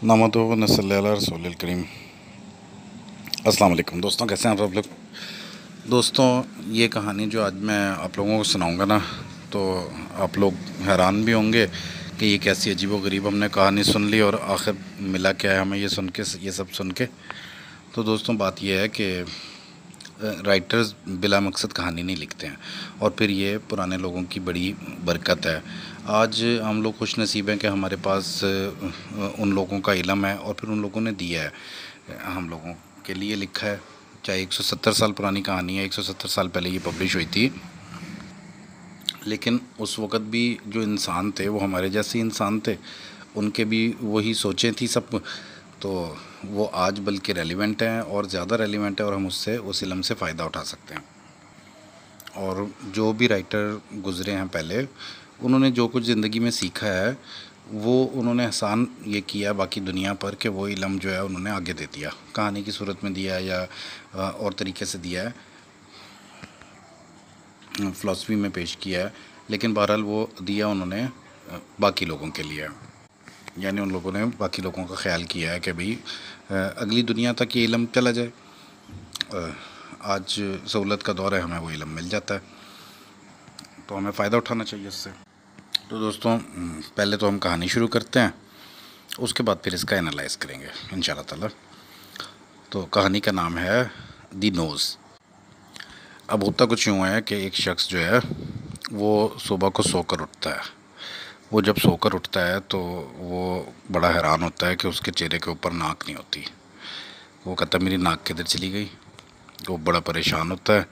नमतो नसल रसूल करीम। अस्सलाम वालेकुम दोस्तों, कैसे हैं आप लोग। दोस्तों, ये कहानी जो आज मैं आप लोगों को सुनाऊंगा ना, तो आप लोग हैरान भी होंगे कि ये कैसी अजीबो-गरीब हमने कहानी सुन ली और आखिर मिला क्या है हमें ये सुन के, ये सब सुन के। तो दोस्तों, बात ये है कि राइटर्स बिला मकसद कहानी नहीं लिखते हैं, और फिर ये पुराने लोगों की बड़ी बरकत है। आज हम लोग खुश नसीब हैं कि हमारे पास उन लोगों का इल्म है, और फिर उन लोगों ने दिया है, हम लोगों के लिए लिखा है। चाहे 170 साल पुरानी कहानी है, 170 साल पहले ये पब्लिश हुई थी, लेकिन उस वक़्त भी जो इंसान थे वो हमारे जैसे इंसान थे, उनके भी वही सोचें थी सब। तो वो आज बल्कि रेलिवेंट हैं, और ज़्यादा रेलिवेंट है, और हम उससे उस इल्म से फ़ायदा उठा सकते हैं। और जो भी राइटर गुज़रे हैं पहले, उन्होंने जो कुछ ज़िंदगी में सीखा है वो उन्होंने एहसान ये किया बाकी दुनिया पर कि वो इल्म जो है उन्होंने आगे दे दिया, कहानी की सूरत में दिया है या और तरीके से दिया है, फ़िलासफ़ी में पेश किया है। लेकिन बहरहाल वो दिया उन्होंने बाकी लोगों के लिए, यानी उन लोगों ने बाकी लोगों का ख्याल किया है कि भाई अगली दुनिया तक ये इल्म चला जाए। आज सहूलत का दौर है, हमें वो इल्म मिल जाता है, तो हमें फ़ायदा उठाना चाहिए उससे। तो दोस्तों, पहले तो हम कहानी शुरू करते हैं, उसके बाद फिर इसका एनालाइज़ करेंगे इंशाल्लाह ताला। तो कहानी का नाम है दी नोज़। अब होता कुछ यूँ है कि एक शख्स जो है वो सुबह को सोकर उठता है। वो जब सोकर उठता है तो वो बड़ा हैरान होता है कि उसके चेहरे के ऊपर नाक नहीं होती। वो कहता है मेरी नाक किधर चली गई। वो बड़ा परेशान होता है,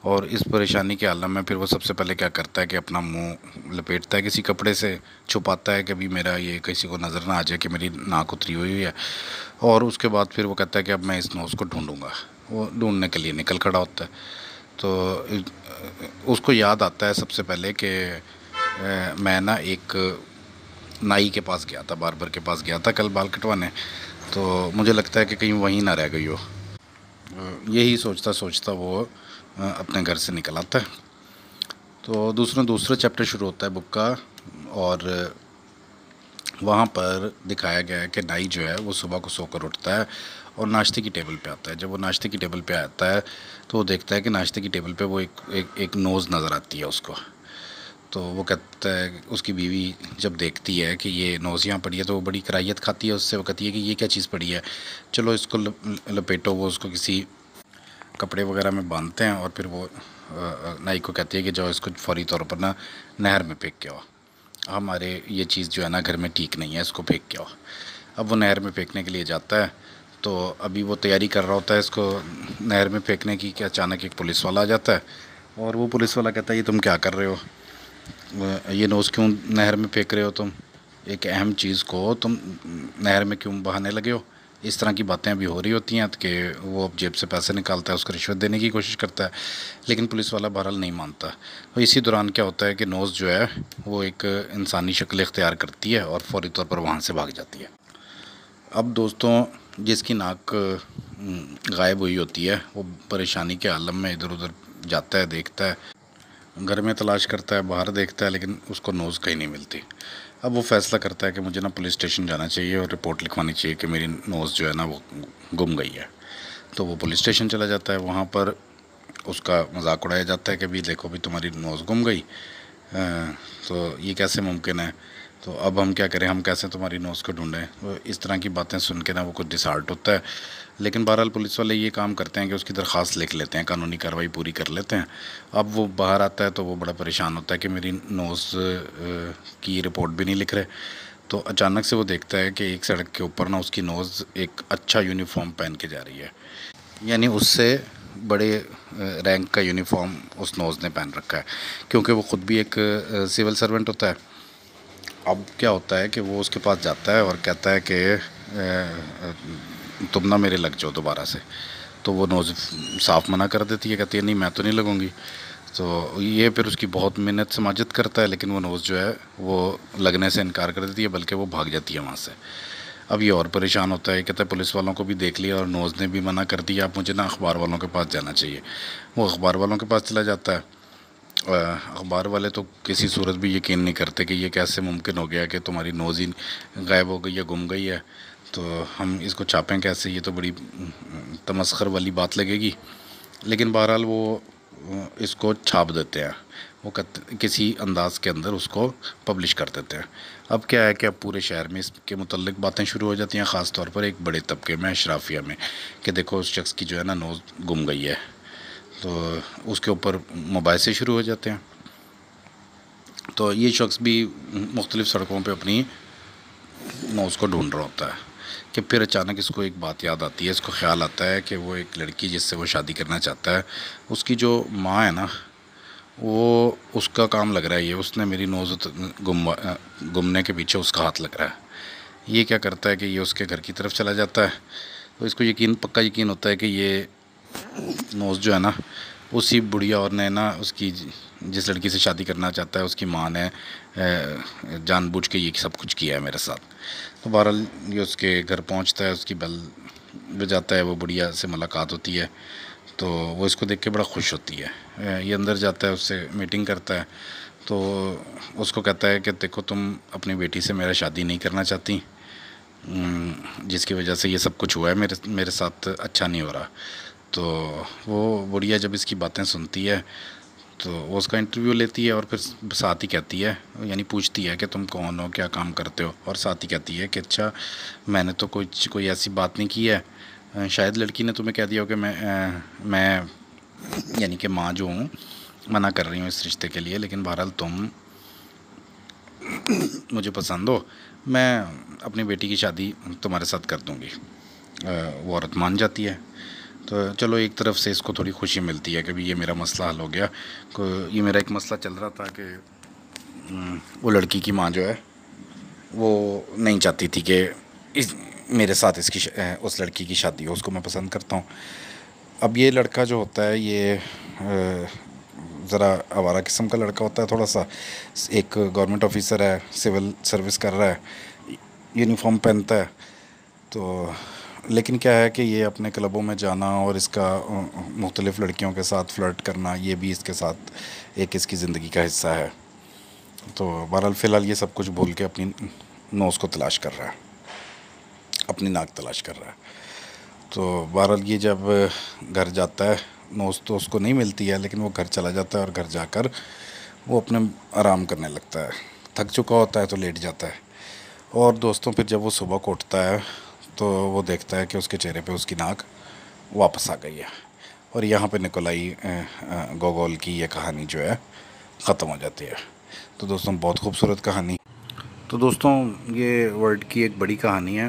और इस परेशानी के आलम में फिर वो सबसे पहले क्या करता है कि अपना मुंह लपेटता है किसी कपड़े से, छुपाता है कि अभी मेरा ये किसी को नज़र ना आ जाए कि मेरी नाक उतरी हुई है। और उसके बाद फिर वो कहता है कि अब मैं इस नोज़ को ढूंढूंगा। वो ढूंढने के लिए निकल खड़ा होता है। तो उसको याद आता है सबसे पहले कि मैं ना एक नाई के पास गया था, बार्बर के पास गया था कल बाल कटवाने, तो मुझे लगता है कि कहीं वहीं ना रह गई हो। यही सोचता सोचता वो अपने घर से निकल आता है। तो दूसरा चैप्टर शुरू होता है बुक का, और वहाँ पर दिखाया गया है कि नाई जो है वो सुबह को सोकर उठता है और नाश्ते की टेबल पे आता है। जब वो नाश्ते की टेबल पे आता है तो वो देखता है कि नाश्ते की टेबल पे वो एक नोज़ नज़र आती है उसको। तो वो कहता है, उसकी बीवी जब देखती है कि ये नोज़ यहाँ पड़ी है तो वो बड़ी कराहियत खाती है उससे। वो कहती है कि ये क्या चीज़ पड़ी है, चलो इसको लपेटो। वो उसको किसी कपड़े वगैरह में बांधते हैं, और फिर वो नाई को कहती है कि जाओ इसको फ़ौरी तौर पर ना नहर में फेंक के आओ, हमारे ये चीज़ जो है ना घर में ठीक नहीं है, इसको फेंक के आओ। अब वो नहर में फेंकने के लिए जाता है, तो अभी वो तैयारी कर रहा होता है इसको नहर में फेंकने की कि अचानक एक पुलिस वाला आ जाता है। और वो पुलिस वाला कहता है, ये तुम क्या कर रहे हो, ये नोज़ क्यों नहर में फेंक रहे हो, तुम एक अहम चीज़ को तुम नहर में क्यों बहाने लगे हो। इस तरह की बातें अभी हो रही होती हैं कि वो अब जेब से पैसे निकालता है, उसको रिश्वत देने की कोशिश करता है, लेकिन पुलिस वाला बहरहाल नहीं मानता। तो इसी दौरान क्या होता है कि नोज़ जो है वो एक इंसानी शक्ल इख्तियार करती है और फौरी तौर पर वहाँ से भाग जाती है। अब दोस्तों, जिसकी नाक गायब हुई होती है वो परेशानी के आलम में इधर उधर जाता है, देखता है, घर में तलाश करता है, बाहर देखता है, लेकिन उसको नोज़ कहीं नहीं मिलती। अब वो फ़ैसला करता है कि मुझे ना पुलिस स्टेशन जाना चाहिए और रिपोर्ट लिखवानी चाहिए कि मेरी नोज़ जो है ना वो गुम गई है। तो वो पुलिस स्टेशन चला जाता है। वहाँ पर उसका मजाक उड़ाया जाता है कि भी देखो भी तुम्हारी नोज़ गुम गई, तो ये कैसे मुमकिन है, तो अब हम क्या करें, हम कैसे तुम्हारी नोज़ को ढूंढें। तो इस तरह की बातें सुन के ना वो कुछ डिसहार्ट होता है। लेकिन बहरहाल पुलिस वाले ये काम करते हैं कि उसकी दरख्वास्त लिख लेते हैं, कानूनी कार्रवाई पूरी कर लेते हैं। अब वो बाहर आता है तो वो बड़ा परेशान होता है कि मेरी नोज़ की रिपोर्ट भी नहीं लिख रहे। तो अचानक से वो देखता है कि एक सड़क के ऊपर ना उसकी नोज़ एक अच्छा यूनिफॉर्म पहन के जा रही है, यानी उससे बड़े रैंक का यूनिफॉर्म उस नोज़ ने पहन रखा है, क्योंकि वो ख़ुद भी एक सिविल सर्वेंट होता है। अब क्या होता है कि वो उसके पास जाता है और कहता है कि तुम ना मेरे लग जाओ दोबारा से। तो वो नोज़ साफ मना कर देती है, कहती है नहीं मैं तो नहीं लगूंगी। तो ये फिर उसकी बहुत मेहनत से माजत करता है, लेकिन वो नोज़ जो है वो लगने से इनकार कर देती है, बल्कि वो भाग जाती है वहाँ से। अब ये और परेशान होता है, कहता है पुलिस वालों को भी देख लिया और नोज़ ने भी मना कर दिया, अब मुझे ना अखबार वालों के पास जाना चाहिए। वो अखबार वालों के पास चला जाता है। अखबार वाले तो किसी सूरत भी यकीन नहीं करते कि ये कैसे मुमकिन हो गया कि तुम्हारी नोज़ ही गायब हो गई है, गुम गई है। तो हम इसको छापें कैसे, ये तो बड़ी तमस्खर वाली बात लगेगी, लेकिन बहरहाल वो इसको छाप देते हैं, वो किसी अंदाज के अंदर उसको पब्लिश कर देते हैं। अब क्या है कि अब पूरे शहर में इसके मुतल्लिक बातें शुरू हो जाती हैं, ख़ास तौर पर एक बड़े तबके में, अशराफिया में, कि देखो उस शख्स की जो है ना नोज़ गुम गई है। तो उसके ऊपर मुबाहिसे शुरू हो जाते हैं। तो ये शख्स भी मुख्तलिफ़ सड़कों पे अपनी नोज़ को ढूंढ रहा होता है कि फिर अचानक इसको एक बात याद आती है, इसको ख्याल आता है कि वो एक लड़की जिससे वो शादी करना चाहता है, उसकी जो माँ है ना, वो उसका काम लग रहा है, ये उसने मेरी नोज़ गुमने के पीछे उसका हाथ लग रहा है। ये क्या करता है कि ये उसके घर की तरफ चला जाता है। तो इसको पक्का यकीन होता है कि ये नोज़ जो है ना, उसी बुढ़िया और ने ना, उसकी जिस लड़की से शादी करना चाहता है उसकी माँ ने जानबूझ के ये सब कुछ किया है मेरे साथ। तो बहरहाल ये उसके घर पहुंचता है, उसकी बेल बजाता है, वो बुढ़िया से मुलाकात होती है। तो वो इसको देख के बड़ा खुश होती है। ये अंदर जाता है, उससे मीटिंग करता है। तो उसको कहता है कि देखो तुम अपनी बेटी से मेरा शादी नहीं करना चाहती, जिसकी वजह से ये सब कुछ हुआ है, मेरे साथ अच्छा नहीं हो रहा। तो वो बुढ़िया जब इसकी बातें सुनती है तो वो उसका इंटरव्यू लेती है और फिर साथ ही कहती है, यानी पूछती है कि तुम कौन हो, क्या काम करते हो, और साथ ही कहती है कि अच्छा मैंने तो कोई ऐसी बात नहीं की है, शायद लड़की ने तुम्हें कह दिया हो कि मैं यानी कि माँ जो हूँ मना कर रही हूँ इस रिश्ते के लिए, लेकिन बहरहाल तुम मुझे पसंद हो, मैं अपनी बेटी की शादी तुम्हारे साथ कर दूँगी। वो औरत मान जाती है। तो चलो एक तरफ से इसको थोड़ी खुशी मिलती है कि भाई ये मेरा मसला हल हो गया। ये मेरा एक मसला चल रहा था कि वो लड़की की माँ जो है वो नहीं चाहती थी कि मेरे साथ उस लड़की की शादी हो, उसको मैं पसंद करता हूँ। अब ये लड़का जो होता है ये ज़रा आवारा किस्म का लड़का होता है थोड़ा सा। एक गवर्नमेंट ऑफिसर है, सिविल सर्विस कर रहा है, यूनिफॉर्म पहनता है। तो लेकिन क्या है कि ये अपने क्लबों में जाना और इसका मुख्तलिफ़ लड़कियों के साथ फ्लर्ट करना, ये भी इसके साथ एक इसकी ज़िंदगी का हिस्सा है। तो बहरहाल फ़िलहाल ये सब कुछ भूल के अपनी नोज़ को तलाश कर रहा है, अपनी नाक तलाश कर रहा है। तो बहरहाल ये जब घर जाता है, नोज़ तो उसको नहीं मिलती है, लेकिन वो घर चला जाता है और घर जाकर वो अपने आराम करने लगता है। थक चुका होता है तो लेट जाता है। और दोस्तों फिर जब वो सुबह को उठता है तो वो देखता है कि उसके चेहरे पे उसकी नाक वापस आ गई है। और यहाँ पे निकोलाई गोगोल की ये कहानी जो है ख़त्म हो जाती है। तो दोस्तों बहुत खूबसूरत कहानी। तो दोस्तों ये वर्ल्ड की एक बड़ी कहानी है।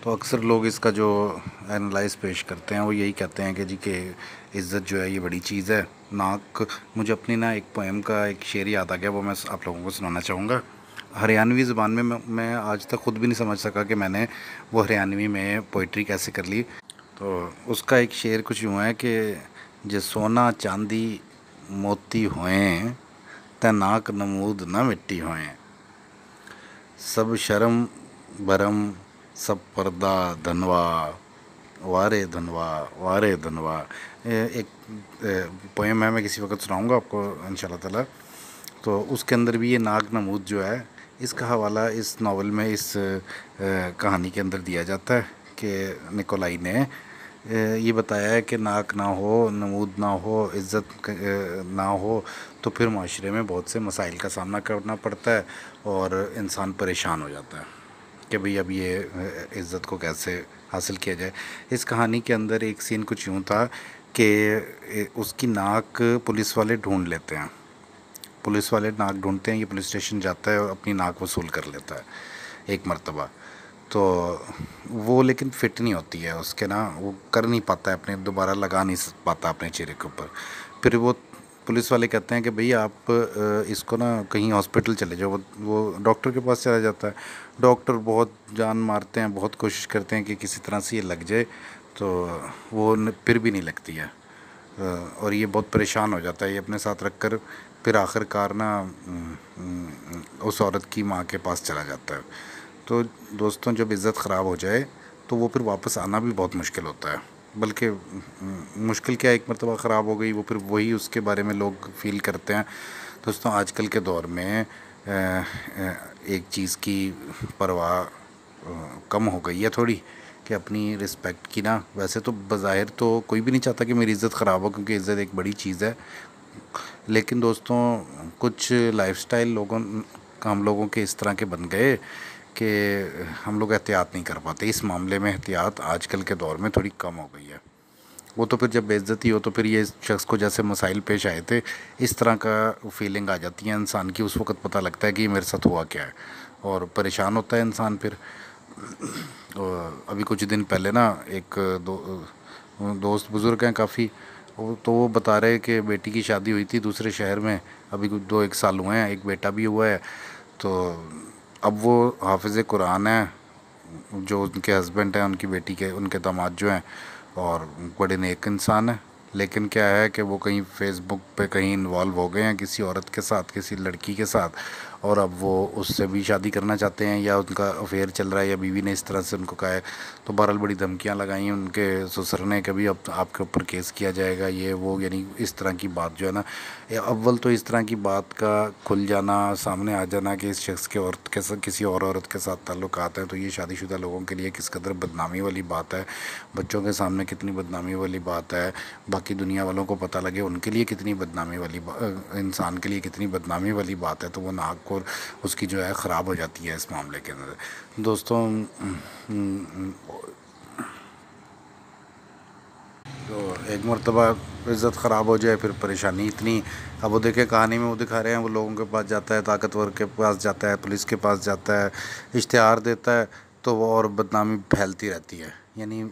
तो अक्सर लोग इसका जो एनालाइज पेश करते हैं वो यही कहते हैं कि जी कि इज़्ज़त जो है ये बड़ी चीज़ है। नाक, मुझे अपनी ना एक पोएम का एक शेर याद आ गया, वो मैं आप लोगों को सुनाना चाहूँगा। हरियाणवी ज़बान में मैं आज तक ख़ुद भी नहीं समझ सका कि मैंने वो हरियाणवी में पोइट्री कैसे कर ली। तो उसका एक शेर कुछ यूँ है कि जे सोना चांदी मोती होएं त नाक नमूद न मिट्टी होएं, सब शर्म भरम सब पर्दा धनवा, वारे धनवा वारे धनवा। एक पोएम है, मैं किसी वक्त सुनाऊंगा आपको इंशाल्लाह ताला। तो उसके अंदर भी ये नाक नमूद जो है, इसका हवाला इस नावल में, इस कहानी के अंदर दिया जाता है कि निकोलाई ने ये बताया है कि नाक ना हो, नमूद ना हो, इज़्ज़त ना हो तो फिर माशरे में बहुत से मसाइल का सामना करना पड़ता है और इंसान परेशान हो जाता है कि भाई अब ये इज़्ज़त को कैसे हासिल किया जाए। इस कहानी के अंदर एक सीन कुछ यूँ था कि उसकी नाक पुलिस वाले ढूंढ लेते हैं, पुलिस वाले नाक ढूंढते हैं, ये पुलिस स्टेशन जाता है और अपनी नाक वसूल कर लेता है एक मर्तबा। तो वो लेकिन फिट नहीं होती है उसके ना, वो कर नहीं पाता है, अपने दोबारा लगा नहीं पाता अपने चेहरे के ऊपर। फिर वो पुलिस वाले कहते हैं कि भैया आप इसको ना कहीं हॉस्पिटल चले जाओ। वो डॉक्टर के पास चला जाता है। डॉक्टर बहुत जान मारते हैं, बहुत कोशिश करते हैं कि किसी तरह से ये लग जाए, तो वो फिर भी नहीं लगती है। और ये बहुत परेशान हो जाता है, ये अपने साथ रख कर फिर आखिरकार ना उस औरत की माँ के पास चला जाता है। तो दोस्तों जब इज़्ज़त ख़राब हो जाए तो वो फिर वापस आना भी बहुत मुश्किल होता है। बल्कि मुश्किल क्या, एक मरतबा ख़राब हो गई वो फिर वही उसके बारे में लोग फ़ील करते हैं। दोस्तों आजकल के दौर में एक चीज़ की परवाह कम हो गई है थोड़ी, कि अपनी रिस्पेक्ट की ना। वैसे तो बज़ाहिर तो कोई भी नहीं चाहता कि मेरी इज़्ज़त ख़राब हो, क्योंकि इज़्ज़त एक बड़ी चीज़ है। लेकिन दोस्तों कुछ लाइफस्टाइल हम लोगों के इस तरह के बन गए कि हम लोग एहतियात नहीं कर पाते। इस मामले में एहतियात आजकल के दौर में थोड़ी कम हो गई है। वो तो फिर जब बेइज्जती हो तो फिर ये शख्स को जैसे मसाइल पेश आए थे, इस तरह का फीलिंग आ जाती है इंसान की। उस वक्त पता लगता है कि मेरे साथ हुआ क्या है, और परेशान होता है इंसान फिर। और अभी कुछ दिन पहले ना एक दोस्त बुज़ुर्ग हैं काफ़ी, वो बता रहे कि बेटी की शादी हुई थी दूसरे शहर में, अभी कुछ 2-1 साल हुए हैं, एक बेटा भी हुआ है। तो अब वो हाफिज़ कुरान है, जो उनके हस्बैंड हैं, उनकी बेटी के उनके दामाद जो हैं, और बड़े नेक इंसान हैं। लेकिन क्या है कि वो कहीं फेसबुक पे कहीं इन्वॉल्व हो गए हैं किसी औरत के साथ, किसी लड़की के साथ, और अब वो उससे भी शादी करना चाहते हैं, या उनका अफेयर चल रहा है, या बीवी ने इस तरह से उनको कहा है। तो बहरहाल बड़ी धमकियां लगाई हैं उनके ससुर ने, कभी अब आपके ऊपर केस किया जाएगा, ये वो, यानी इस तरह की बात जो है ना। अव्वल तो इस तरह की बात का खुल जाना, सामने आ जाना कि इस शख्स के औरत के साथ किसी और औरत के साथ ताल्लुकात हैं, तो ये शादीशुदा लोगों के लिए किस कदर बदनामी वाली बात है, बच्चों के सामने कितनी बदनामी वाली बात है, बाकी दुनिया वालों को पता लगे उनके लिए कितनी बदनामी वाली इंसान के लिए कितनी बदनामी वाली बात है। तो वो नाक को उसकी जो है ख़राब हो जाती है इस मामले के अंदर। दोस्तों तो एक मरतबा इज़्ज़त ख़राब हो जाए फिर परेशानी इतनी। अब वो देखे कहानी में वो दिखा रहे हैं, वो लोगों के पास जाता है, ताकतवर के पास जाता है, पुलिस के पास जाता है, इश्तिहार देता है, तो वो और बदनामी फैलती रहती है। यानी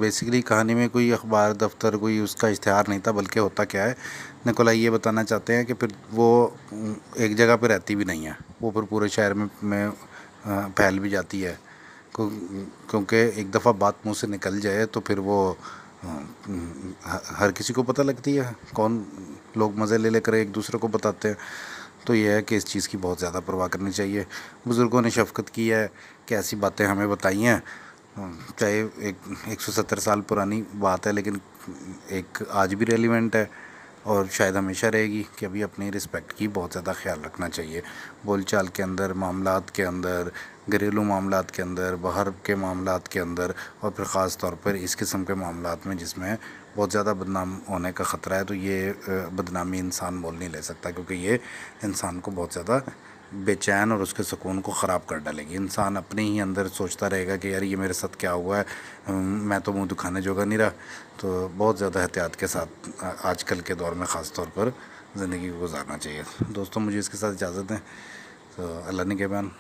बेसिकली कहानी में कोई अखबार दफ्तर कोई उसका इश्तिहार नहीं था, बल्कि होता क्या है, निकोलाई ये बताना चाहते हैं कि फिर वो एक जगह पे रहती भी नहीं है, वो फिर पूरे शहर में फैल भी जाती है। क्योंकि एक दफ़ा बात मुंह से निकल जाए तो फिर वो हर किसी को पता लगती है, कौन लोग मज़े ले लेकर एक दूसरे को बताते हैं। तो यह है कि इस चीज़ की बहुत ज़्यादा परवाह करनी चाहिए। बुज़ुर्गों ने शफ़क़त की है कि ऐसी बातें हमें बताई हैं, चाहे 170 साल पुरानी बात है, लेकिन एक आज भी रेलिवेंट है, और शायद हमेशा रहेगी कि अभी अपनी रिस्पेक्ट की बहुत ज़्यादा ख्याल रखना चाहिए। बोलचाल के अंदर, मामलात के अंदर, घरेलू मामलात के अंदर, बाहर के मामलात के अंदर, और फिर ख़ास तौर पर इस किस्म के मामलात में जिसमें बहुत ज़्यादा बदनाम होने का ख़तरा है, तो ये बदनामी इंसान मोल नहीं ले सकता, क्योंकि ये इंसान को बहुत ज़्यादा बेचैन और उसके सुकून को ख़राब कर डालेगी। इंसान अपने ही अंदर सोचता रहेगा कि यार ये मेरे साथ क्या हुआ है, मैं तो मुंह दिखाने जोगा नहीं रहा। तो बहुत ज़्यादा एहतियात के साथ आजकल के दौर में ख़ास तौर पर ज़िंदगी को गुजारना चाहिए। दोस्तों मुझे इसके साथ इजाज़त दें, तो अल्लाह ने के बयान।